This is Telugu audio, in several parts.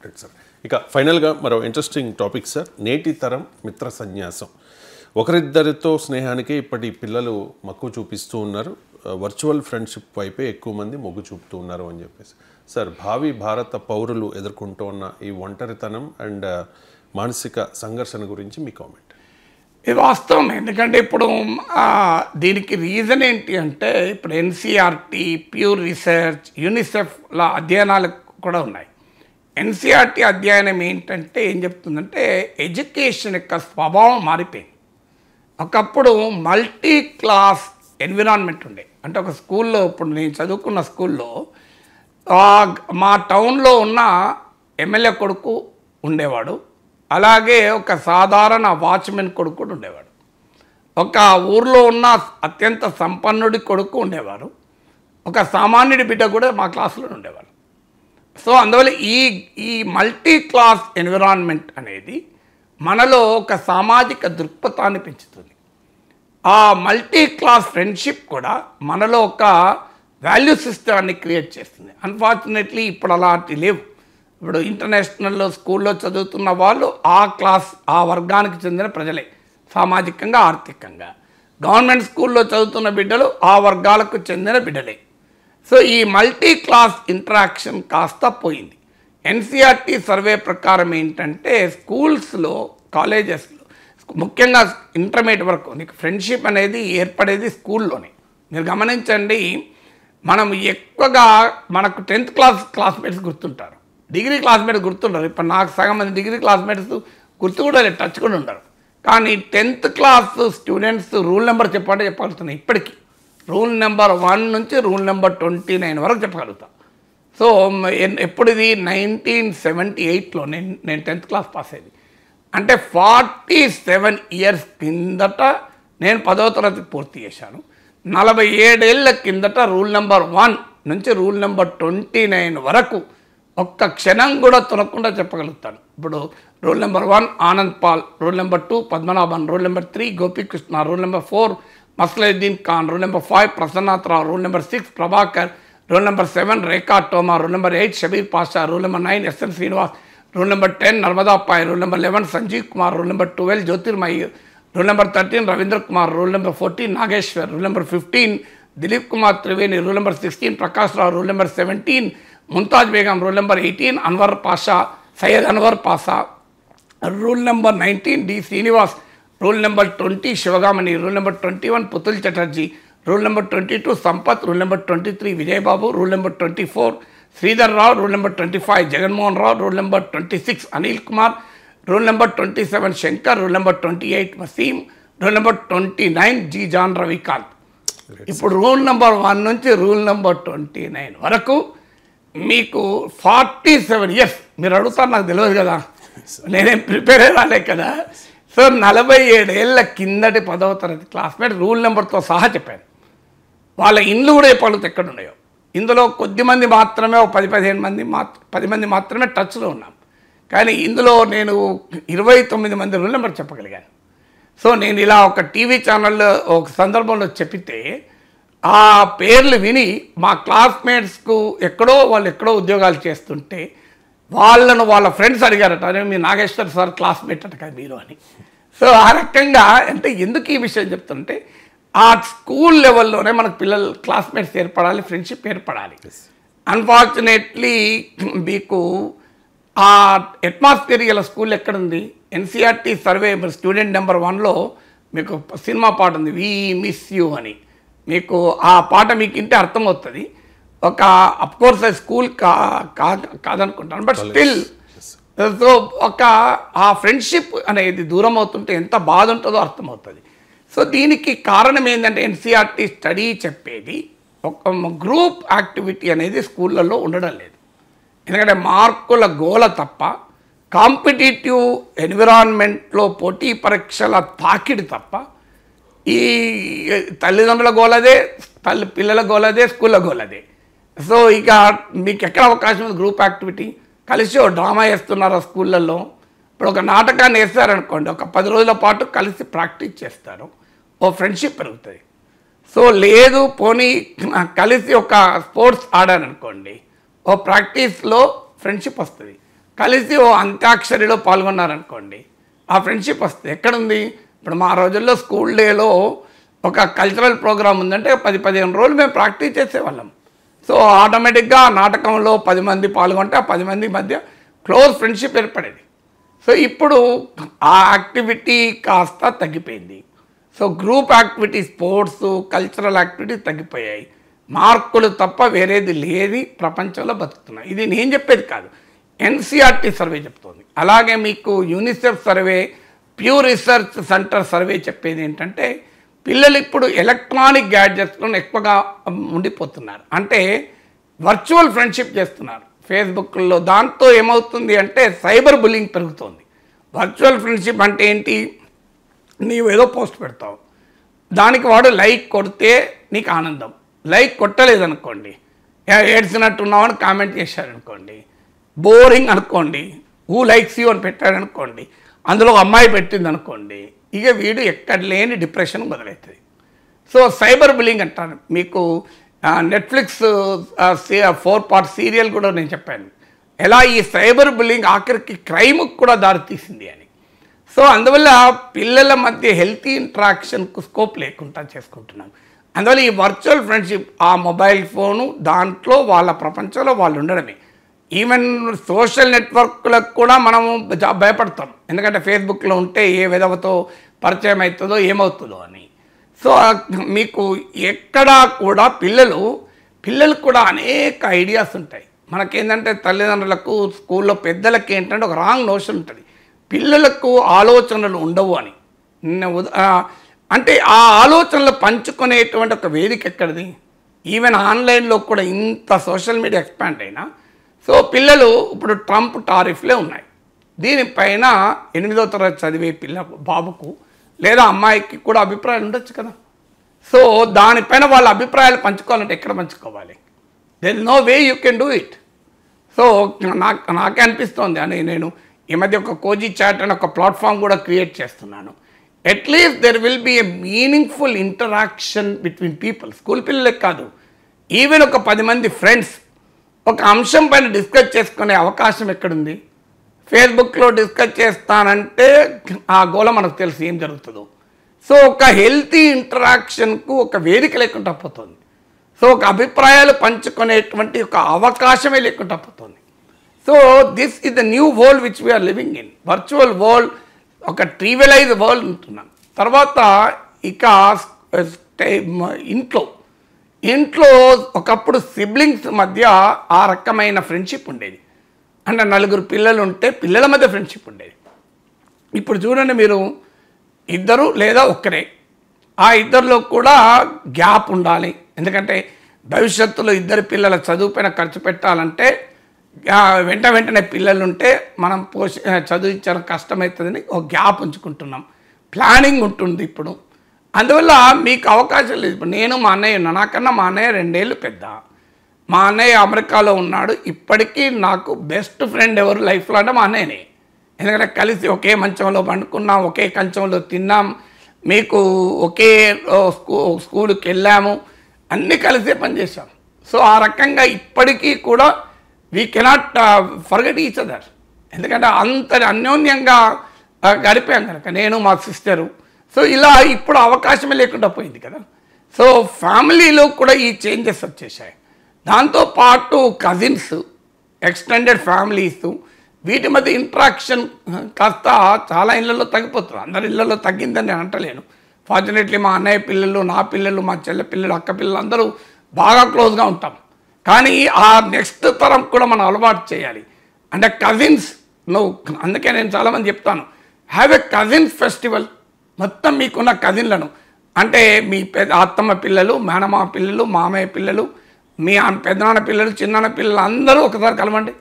Right sir. ఇక ఫైనల్గా మరో ఇంట్రెస్టింగ్ టాపిక్ సార్, నేటి తరం మిత్ర సన్యాసం. ఒకరిద్దరితో స్నేహానికి ఇప్పటి పిల్లలు మక్కువ చూపిస్తూ ఉన్నారు, వర్చువల్ ఫ్రెండ్షిప్ వైపే ఎక్కువ మంది మొగ్గు చూపుతూ ఉన్నారు అని చెప్పేసి. సార్, భావి భారత పౌరులు ఎదుర్కొంటూ ఉన్న ఈ ఒంటరితనం అండ్ మానసిక సంఘర్షణ గురించి మీ కామెంట్. ఇది వాస్తవం. ఎందుకంటే ఇప్పుడు దీనికి రీజన్ ఏంటి అంటే, ఇప్పుడు ఎన్సీఆర్టీ, ప్యూర్ రీసెర్చ్, యూనిసెఫ్ల అధ్యయనాలు కూడా ఉన్నాయి. ఎన్సీఆర్టీ అధ్యయనం ఏంటంటే ఏం చెప్తుందంటే, ఎడ్యుకేషన్ యొక్క స్వభావం మారిపోయింది. ఒకప్పుడు మల్టీ క్లాస్ ఎన్విరాన్మెంట్ ఉండే. అంటే ఒక స్కూల్లో, ఇప్పుడు నేను చదువుకున్న స్కూల్లో మా టౌన్లో ఉన్న ఎమ్మెల్యే కొడుకు ఉండేవాడు, అలాగే ఒక సాధారణ వాచ్మెన్ కొడుకు కూడా ఉండేవాడు, ఒక ఊర్లో ఉన్న అత్యంత సంపన్నుడి కొడుకు ఉండేవారు, ఒక సామాన్యుడి బిడ్డ కూడా మా క్లాసులో ఉండేవారు. సో అందువల్ల ఈ మల్టీ క్లాస్ ఎన్విరాన్మెంట్ అనేది మనలో ఒక సామాజిక దృక్పథాన్ని పెంచుతుంది. ఆ మల్టీ క్లాస్ ఫ్రెండ్షిప్ కూడా మనలో ఒక వాల్యూ సిస్టమ్ని క్రియేట్ చేస్తుంది. అన్ఫార్చునేట్లీ ఇప్పుడు అలాంటి లేవు. ఇప్పుడు ఇంటర్నేషనల్లో స్కూల్లో చదువుతున్న వాళ్ళు ఆ వర్గానికి చెందిన ప్రజలే, సామాజికంగా ఆర్థికంగా. గవర్నమెంట్ స్కూల్లో చదువుతున్న బిడ్డలు ఆ వర్గాలకు చెందిన బిడ్డలే. సో ఈ మల్టీ క్లాస్ ఇంటరాక్షన్ కాస్త పోయింది. ఎన్సీఆర్టీ సర్వే ప్రకారం ఏంటంటే, స్కూల్స్లో, కాలేజెస్లో, ముఖ్యంగా ఇంటర్మీడియట్ వరకు నీకు ఫ్రెండ్షిప్ అనేది ఏర్పడేది స్కూల్లోనే. మీరు గమనించండి, మనం ఎక్కువగా మనకు 10th క్లాస్మేట్స్ గుర్తుంటారు, డిగ్రీ క్లాస్మేట్స్ గుర్తుంటారు. ఇప్పుడు నాకు సగం మంది డిగ్రీ క్లాస్మేట్స్ గుర్తు కూడా లేదు, టచ్ కూడా ఉండరు. కానీ 10th class students rule number చెప్పగలుగుతున్నాయి ఇప్పటికీ. రూల్ నెంబర్ 1 నుంచి రూల్ నెంబర్ 29 వరకు చెప్పగలుగుతా. సో ఎప్పుడు ఇది 1978లో నేను 10th క్లాస్ పాస్ అయ్యేది. అంటే 47 ఇయర్స్ కిందట నేను 10వ తరగతి పూర్తి చేశాను. 47 ఏళ్ల కిందట రూల్ నెంబర్ 1 నుంచి రూల్ నెంబర్ 29 వరకు ఒక్క క్షణం కూడా తునకుండా చెప్పగలుగుతాను. ఇప్పుడు rule number 1 Anand Paul, rule number 2 Padmanabhan, rule number 3 Gopikrishna, rule number 4 Maslayuddin Khan, rule number 5 Prasannatharao, rule number 6 Prabhakar, rule number 7 Rekha Toma, rule number 8 Shabbir Pasha, rule number 9 S N Srinivas, rule number 10 Narmada Pai, rule number 11 Sanjeev Kumar, rule number 12 Jyothirmayi, rule number 13 Ravindra Kumar, rule number 14 Nageshwar, rule number 15 Dilip Kumar Triveni, rule number 16 Prakash Rao, rule number 17 Mumtaz Begum, rule number 18 Anwar Pasha, Syed Anwar Pasha, rule number 19 D Srinivas, rule number 20 Sivagamani, rule number 21 Putul Chatterjee, rule number 22 Sampath, rule number 23 Vijayababu, rule number 24 Sridhar Rao, rule number 25 Jaganmohan Rao, rule number 26 Anil Kumar, rule number 27 Shankar, rule number 28 Wasim, rule number 29 G John Ravikanth. ఇప్పుడు రూల్ నెంబర్ 1 నుంచి రూల్ నెంబర్ 29 వరకు మీకు 47 ఇయర్స్. మీరు అడుగుతారు, నాకు తెలియదు కదా, నేనేం ప్రిపేర్ అయ్యాలే కదా. సో 47 ఏళ్ల కిందటి 10వ తరగతి క్లాస్మేట్ రూల్ నెంబర్తో సహా చెప్పాను. వాళ్ళ ఇండ్లు కూడా చెప్పగలుగుతా ఎక్కడ ఉన్నాయో. ఇందులో కొద్దిమంది మాత్రమే, 10 మంది మాత్రమే టచ్లో ఉన్నాం. కానీ ఇందులో నేను 29 మంది రూల్ నెంబర్ చెప్పగలిగాను. సో నేను ఇలా ఒక టీవీ ఛానల్లో ఒక సందర్భంలో చెప్పితే ఆ పేర్లు విని మా క్లాస్మేట్స్కు వాళ్ళు ఎక్కడో ఉద్యోగాలు చేస్తుంటే వాళ్ళను వాళ్ళ ఫ్రెండ్స్ అడిగారట, అదే మీ నాగేశ్వర్ సార్ క్లాస్మేట్ అట కదా మీరు అని. సో ఆ రకంగా అంటే ఎందుకు ఈ విషయం చెప్తుంటే, ఆ స్కూల్ లెవెల్లోనే మనకు పిల్లలు క్లాస్మేట్స్ ఏర్పడాలి, ఫ్రెండ్షిప్ ఏర్పడాలి. అన్ఫార్చునేట్లీ మీకు ఆ అట్మాస్ఫియర్ ఇలా స్కూల్ ఎక్కడుంది? ఎన్సీఆర్టీ సర్వే స్టూడెంట్ నెంబర్ 1లో మీకు సినిమా పాట ఉంది, వి మిస్ యూ అని. మీకు ఆ పాట మీకు ఇంటే అర్థమవుతుంది. ఒక అఫ్కోర్స్ స్కూల్ కాదనుకుంటాను, బట్ స్టిల్ సో ఆ ఫ్రెండ్షిప్ అనేది దూరం అవుతుంటే ఎంత బాధ ఉంటుందో అర్థమవుతుంది. సో దీనికి కారణం ఏంటంటే, ఎన్సీఆర్టీ స్టడీ చెప్పేది ఒక గ్రూప్ యాక్టివిటీ అనేది స్కూళ్ళల్లో ఉండడం లేదు. ఎందుకంటే మార్కుల గోల తప్ప, కాంపిటేటివ్ ఎన్విరాన్మెంట్లో పోటీ పరీక్షల తాకిడి తప్ప, ఈ తల్లిదండ్రుల గోలదే, పిల్లల గోలదే, స్కూళ్ళ గోలదే. సో ఇక మీకు ఎక్కడ అవకాశం ఉంది గ్రూప్ యాక్టివిటీ? కలిసి ఓ డ్రామా వేస్తున్నారు ఆ స్కూళ్ళల్లో. ఇప్పుడు ఒక నాటకాన్ని వేస్తారనుకోండి, ఒక 10 రోజుల పాటు కలిసి ప్రాక్టీస్ చేస్తారు, ఓ ఫ్రెండ్షిప్ పెరుగుతుంది. సో లేదు పోనీ కలిసి ఒక స్పోర్ట్స్ ఆడారనుకోండి, ఓ ప్రాక్టీస్లో ఫ్రెండ్షిప్ వస్తుంది. కలిసి ఓ అంత్యాక్షరిలో పాల్గొన్నారనుకోండి, ఆ ఫ్రెండ్షిప్ వస్తుంది. ఎక్కడుంది? ఇప్పుడు మా రోజుల్లో స్కూల్ డేలో ఒక కల్చరల్ ప్రోగ్రామ్ ఉందంటే 10-15 రోజులు మేము ప్రాక్టీస్ చేసేవాళ్ళం. సో ఆటోమేటిక్గా నాటకంలో 10 మంది పాల్గొంటే ఆ 10 మంది మధ్య క్లోజ్ ఫ్రెండ్షిప్ ఏర్పడేది. సో ఇప్పుడు ఆ యాక్టివిటీ కాస్త తగ్గిపోయింది. So group activity, sports, cultural activities తగ్గిపోయాయి. మార్కులు తప్ప వేరేది లేని ప్రపంచంలో బతుకుతున్నాయి. ఇది నేను చెప్పేది కాదు, ఎన్సీఆర్టీ సర్వే చెప్తోంది. అలాగే మీకు UNICEF survey, Pew research center survey చెప్పేది ఏంటంటే పిల్లలు ఇప్పుడు ఎలక్ట్రానిక్ గ్యాడ్జెట్స్లో ఎక్కువగా ఉండిపోతున్నారు. అంటే వర్చువల్ ఫ్రెండ్షిప్ చేస్తున్నారు ఫేస్బుక్లో. దాంతో ఏమవుతుంది అంటే సైబర్ బుల్లింగ్ పెరుగుతోంది. వర్చువల్ ఫ్రెండ్షిప్ అంటే ఏంటి? నీవు ఏదో పోస్ట్ పెడతావు, దానికి వాడు లైక్ కొడితే నీకు ఆనందం, లైక్ కొట్టలేదనుకోండి, ఏడ్చినట్టున్నామని కామెంట్ చేశారనుకోండి, బోరింగ్ అనుకోండి, హూ లైక్స్ యూ అని పెట్టాడనుకోండి, అందులో ఒక అమ్మాయి పెట్టింది అనుకోండి, ఇక వీడు ఎక్కడ లేని డిప్రెషన్ మొదలవుతుంది. సో సైబర్ బుల్లింగ్ అంటారు. మీకు నెట్ఫ్లిక్స్ 4 పార్ట్ సీరియల్ కూడా నేను చెప్పాను ఎలా ఈ సైబర్ బుల్లింగ్ ఆఖరికి క్రైమ్కి కూడా దారితీసింది అని. సో అందువల్ల పిల్లల మధ్య హెల్తీ ఇంటరాక్షన్కు స్కోప్ లేకుండా చేసుకుంటున్నాం. అందువల్ల ఈ వర్చువల్ ఫ్రెండ్షిప్, ఆ మొబైల్ ఫోను, దాంట్లో వాళ్ళ ప్రపంచంలో వాళ్ళు ఉండడమే. ఈవెన్ సోషల్ నెట్వర్క్లకు కూడా మనము భయపడతాం, ఎందుకంటే ఫేస్బుక్లో ఉంటే ఏ విధవతో పరిచయం అవుతుందో ఏమవుతుందో అని. సో మీకు ఎక్కడా కూడా పిల్లలకు కూడా అనేక ఐడియాస్ ఉంటాయి. మనకేంటంటే తల్లిదండ్రులకు, స్కూల్లో పెద్దలకి ఏంటంటే ఒక రాంగ్ నోషన్ ఉంటుంది, పిల్లలకు ఆలోచనలు ఉండవు అని. అంటే ఆ ఆలోచనలు పంచుకునేటువంటి ఒక వేదిక ఎక్కడిది? ఈవెన్ ఆన్లైన్లో కూడా ఇంత సోషల్ మీడియా ఎక్స్పాండ్ అయినా, సో పిల్లలు ఇప్పుడు ట్రంప్ టారిఫ్లే ఉన్నాయి. దీనిపైన 8వ తరగతి చదివే బాబుకు లేదా అమ్మాయికి కూడా అభిప్రాయాలు ఉండొచ్చు కదా. సో దానిపైన వాళ్ళ అభిప్రాయాలు పంచుకోవాలంటే ఎక్కడ పంచుకోవాలి? There is no way you can do it. So నాకే అనిపిస్తోంది అని నేను ఈ మధ్య ఒక కోజీ చాట్ అని ఒక ప్లాట్ఫామ్ కూడా క్రియేట్ చేస్తున్నాను. At least there will be a meaningful interaction between people. School పిల్లలకి కాదు, ఈవెన్ ఒక 10 మంది ఫ్రెండ్స్ ఒక అంశం పైన డిస్కస్ చేసుకునే అవకాశం ఎక్కడుంది? ఫేస్బుక్లో డిస్కస్ చేస్తానంటే ఆ గోల మనకు తెలుసు ఏం జరుగుతుందో. సో ఒక హెల్తీ ఇంటరాక్షన్కు ఒక వేదిక లేకుండా పోతుంది. సో ఒక అభిప్రాయాలు పంచుకునేటువంటి ఒక అవకాశమే లేకుండా పోతుంది. So this is the new world which we're living in. Virtual world, ఒక ట్రివియలైజ్ వరల్డ్ ఉంటున్నాం. తర్వాత ఇక ఇంట్లో ఒకప్పుడు సిబ్లింగ్స్ మధ్య ఆ రకమైన ఫ్రెండ్షిప్ ఉండేది. అంటే 4 పిల్లలు ఉంటే పిల్లల మధ్య ఫ్రెండ్షిప్ ఉండేది. ఇప్పుడు చూడండి, మీరు 2 లేదా ఒక్కరే, ఆ 2లో కూడా గ్యాప్ ఉండాలి. ఎందుకంటే భవిష్యత్తులో 2 పిల్లల చదువు పైన ఖర్చు పెట్టాలంటే వెంటనే పిల్లలు ఉంటే మనం చదివించడం కష్టమవుతుందని ఒక గ్యాప్ ఉంచుకుంటున్నాం. ప్లానింగ్ ఉంటుంది ఇప్పుడు. అందువల్ల మీకు అవకాశం లేదు. ఇప్పుడు నేను మా అన్నయ్య ఉన్నా, నాకన్నా మా అన్నయ్య 2 ఏళ్ళు పెద్ద. మా అన్నయ్య అమెరికాలో ఉన్నాడు. ఇప్పటికీ నాకు బెస్ట్ ఫ్రెండ్ ఎవరు లైఫ్లో అంటే మా అన్నయ్యనే. ఎందుకంటే కలిసి ఒకే మంచంలో పండుకున్నాం, ఒకే కంచంలో తిన్నాం, మీకు ఒకే స్కూల్కి వెళ్ళాము, అన్నీ కలిసే పనిచేసాం. సో ఆ రకంగా ఇప్పటికీ కూడా we cannot forget each other. ఎందుకంటే అంత అన్యోన్యంగా గడిపాం కనుక, నేను మా సిస్టరు. సో ఇలా ఇప్పుడు అవకాశమే లేకుండా పోయింది కదా. సో ఫ్యామిలీలో కూడా ఈ చేంజెస్ వచ్చేసాయి. దాంతోపాటు కజిన్స్, ఎక్స్టెండెడ్ ఫ్యామిలీస్, వీటి మధ్య ఇంట్రాక్షన్ కాస్త చాలా ఇళ్లలో తగ్గిపోతున్నారు. అందరి ఇళ్లలో తగ్గిందని నేను అంటలేను. ఫార్చునేట్లీ మా అన్నయ్య పిల్లలు, నా పిల్లలు, మా చెల్లె పిల్లలు, అక్క పిల్లలు అందరూ బాగా క్లోజ్గా ఉంటాం. కానీ ఆ నెక్స్ట్ తరం కూడా మనం అలవాటు చేయాలి. అంటే కజిన్స్, అందుకే నేను చాలామంది చెప్తాను, హ్యావ్ ఎ కజిన్స్ ఫెస్టివల్. మొత్తం మీకున్న కజిన్లను, అంటే మీ అత్తమ్మ పిల్లలు, మేనమామ పిల్లలు, మామయ్య పిల్లలు, మీ పెద్దనాన్న పిల్లలు, చిన్నాన్న పిల్లలు అందరూ ఒకసారి కలవండి.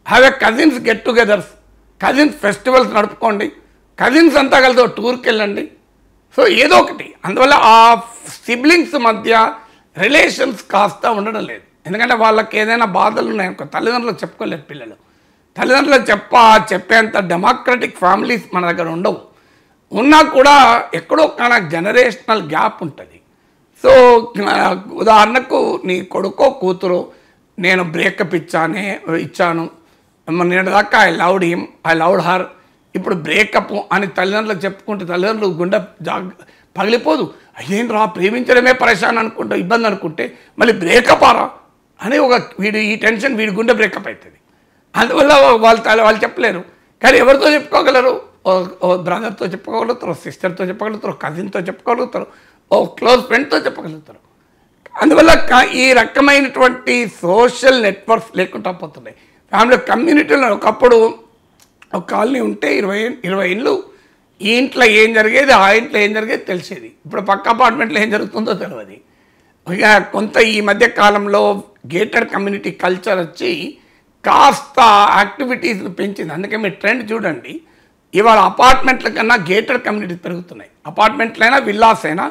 Have a cousins get togethers, cousins festivals నడుపుకోండి, కజిన్స్ అంతా కలిసి టూర్కి వెళ్ళండి. సో ఏదో ఒకటి. అందువల్ల ఆ సిబ్లింగ్స్ మధ్య రిలేషన్స్ కాస్త ఉండడం లేదు. ఎందుకంటే వాళ్ళకి ఏదైనా బాధలు ఉన్నాయనుకో తల్లిదండ్రులకు చెప్పుకోలేదు పిల్లలు. తల్లిదండ్రులకు చెప్పేంత డెమోక్రటిక్ ఫ్యామిలీస్ మన దగ్గర ఉండవు. ఉన్నా కూడా ఎక్కడో కానీ జనరేషనల్ గ్యాప్ ఉంటుంది. సో ఉదాహరణకు నీ కొడుకో కూతురు నేను బ్రేకప్ ఇచ్చాను, నేను దాకా I loved him, I loved her, ఇప్పుడు బ్రేకప్ అని తల్లిదండ్రులకు చెప్పుకుంటే తల్లిదండ్రులు గుండె పగిలిపోదు. అయ్యేం రా ప్రేమించడమే పరేషాన్ అనుకుంటే ఇబ్బంది అనుకుంటే మళ్ళీ బ్రేకప్ ఆరా అని వీడు ఈ టెన్షన్ వీడి గుండె బ్రేకప్ అవుతుంది. అందువల్ల వాళ్ళు చెప్పలేరు. కానీ ఎవరితో చెప్పుకోగలరు? ఓ బ్రదర్తో చెప్పుకోగలుగుతారు, సిస్టర్తో చెప్పగలుగుతారు, కజిన్తో చెప్పుకోగలుగుతారు, ఓ క్లోజ్ ఫ్రెండ్తో చెప్పగలుగుతారు. అందువల్ల ఈ రకమైనటువంటి సోషల్ నెట్వర్క్స్ లేకుండా పోతున్నాయి. ఫ్యామిలీ కమ్యూనిటీలో ఒకప్పుడు ఒక కాలనీ ఉంటే 20 ఇళ్ళు, ఈ ఇంట్లో ఏం జరిగేది ఆ ఇంట్లో ఏం జరిగేది తెలిసేది. ఇప్పుడు పక్క అపార్ట్మెంట్లో ఏం జరుగుతుందో తెలియదు. ఇక కొంత ఈ మధ్య కాలంలో గేటెడ్ కమ్యూనిటీ కల్చర్ వచ్చి కాస్త యాక్టివిటీస్ పెంచింది. అందుకే మీరు ట్రెండ్ చూడండి, ఇవాళ అపార్ట్మెంట్ల కన్నా గేటెడ్ కమ్యూనిటీస్ పెరుగుతున్నాయి. అపార్ట్మెంట్లైనా విల్లాస్ అయినా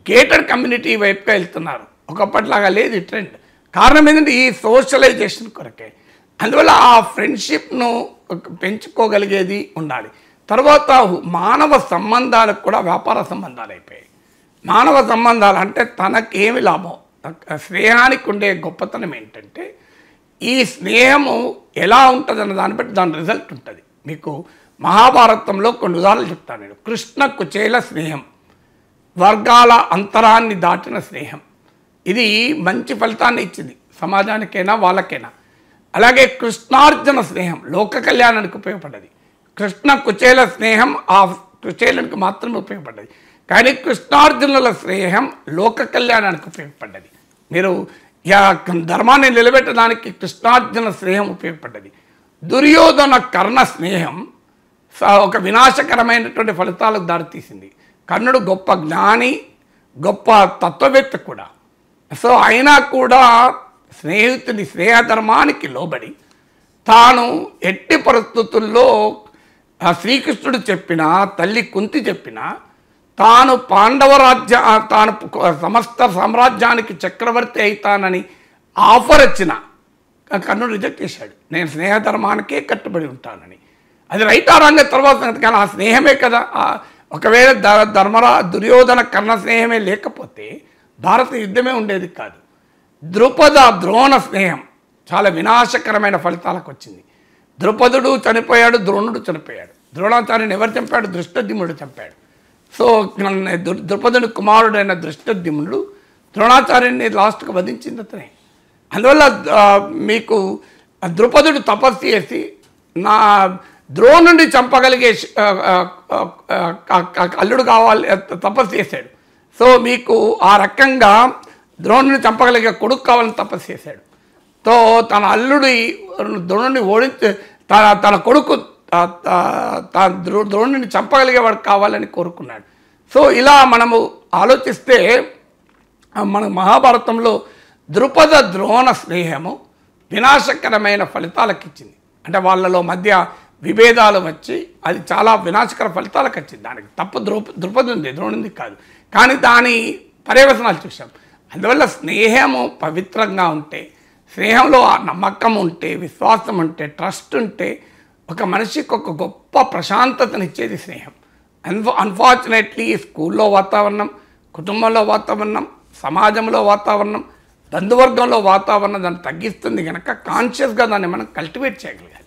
గేటెడ్ కమ్యూనిటీ వైపుగా వెళ్తున్నారు. ఒకప్పటిలాగా లేదు ఈ ట్రెండ్. కారణం ఏంటంటే ఈ సోషలైజేషన్ కొరకే. అందువల్ల ఆ ఫ్రెండ్షిప్ను పెంచుకోగలిగేది ఉండాలి. తర్వాత మానవ సంబంధాలకు కూడా వ్యాపార సంబంధాలు అయిపోయాయి. మానవ సంబంధాలు అంటే తనకేమి లాభం, స్నేహానికి ఉండే గొప్పతనం ఏంటంటే ఈ స్నేహము ఎలా ఉంటుంది అన్న దాన్ని బట్టి దాని రిజల్ట్ ఉంటుంది. మీకు మహాభారతంలో కొన్ని ఉదాహరణలు చెప్తాను నేను. కృష్ణ కుచేల స్నేహం, వర్గాల అంతరాన్ని దాటిన స్నేహం, ఇది మంచి ఫలితాన్ని ఇచ్చింది సమాజానికైనా వాళ్ళకైనా. అలాగే కృష్ణార్జున స్నేహం లోక కళ్యాణానికి ఉపయోగపడ్డది. కృష్ణ కుచేల స్నేహం ఆ కుచేలునికి మాత్రమే ఉపయోగపడ్డది. కానీ కృష్ణార్జునుల స్నేహం లోక కళ్యాణానికి ఉపయోగపడ్డది. మీరు ధర్మాన్ని నిలబెట్టడానికి కృష్ణార్జున స్నేహం ఉపయోగపడ్డది. దుర్యోధన కర్ణ స్నేహం ఒక వినాశకరమైనటువంటి ఫలితాలకు దారితీసింది. కర్ణుడు గొప్ప జ్ఞాని, గొప్ప తత్వవేత్త కూడా. సో అయినా కూడా స్నేహితుని స్నేహధర్మానికి లోబడి తాను ఎట్టి పరిస్థితుల్లో శ్రీకృష్ణుడు చెప్పిన, తల్లి కుంతి చెప్పిన, తాను తాను సమస్త సామ్రాజ్యానికి చక్రవర్తి అవుతానని ఆఫర్ వచ్చిన కర్ణుడు రిజెక్ట్ చేశాడు. నేను స్నేహధర్మానికే కట్టుబడి ఉంటానని. అది రైట్ ఆ రాంగ్ తర్వాత, కానీ ఆ స్నేహమే కదా. ఒకవేళ దుర్యోధన కర్ణ స్నేహమే లేకపోతే భారత యుద్ధమే ఉండేది కాదు. ద్రుపద ద్రోణ స్నేహం చాలా వినాశకరమైన ఫలితాలకు వచ్చింది. ద్రుపదుడు చనిపోయాడు, ద్రోణుడు చనిపోయాడు. ద్రోణాచార్యుని ఎవరు చంపాడు? దృష్టద్యుమ్నుడు చంపాడు. సో ద్రుపదుని కుమారుడైన దృష్టద్యుమ్నుడు ద్రోణాచార్యుని లాస్ట్కి వధించింది అతనే. అందువల్ల మీకు ద్రుపదుడు తపస్సు చేసి నా ద్రోణుడిని చంపగలిగే అల్లుడు కావాలి తపస్సు చేశాడు. సో మీకు ఆ రకంగా ద్రోణుడిని చంపగలిగే కొడుకు కావాలని తపస్సు చేశాడు. సో తన అల్లుడి ద్రోణుడిని ఓడించి తన కొడుకు ద్రోణుడిని చంపగలిగేవాడు కావాలని కోరుకున్నాడు. సో ఇలా మనము ఆలోచిస్తే మన మహాభారతంలో ద్రుపద ద్రోణ స్నేహము వినాశకరమైన ఫలితాలకు ఇచ్చింది. అంటే వాళ్ళలో మధ్య విభేదాలు వచ్చి అది చాలా వినాశకర ఫలితాలకు వచ్చింది. దానికి తప్పు ద్రుపది ఉంది, ద్రోణుంది కాదు. కానీ దాని పర్యవసనాలు చూసాం. అందువల్ల స్నేహము పవిత్రంగా ఉంటే, స్నేహంలో నమ్మకం ఉంటే, విశ్వాసం ఉంటే, ట్రస్ట్ ఉంటే ఒక మనిషికి ఒక గొప్ప ప్రశాంతతనిచ్చేది స్నేహం. అన్ఫార్చునేట్లీ స్కూల్లో వాతావరణం, కుటుంబంలో వాతావరణం, సమాజంలో వాతావరణం, బంధువర్గంలో వాతావరణం దాన్ని తగ్గిస్తుంది కనుక కాన్షియస్గా దాన్ని మనం కల్టివేట్ చేయగలగాలి.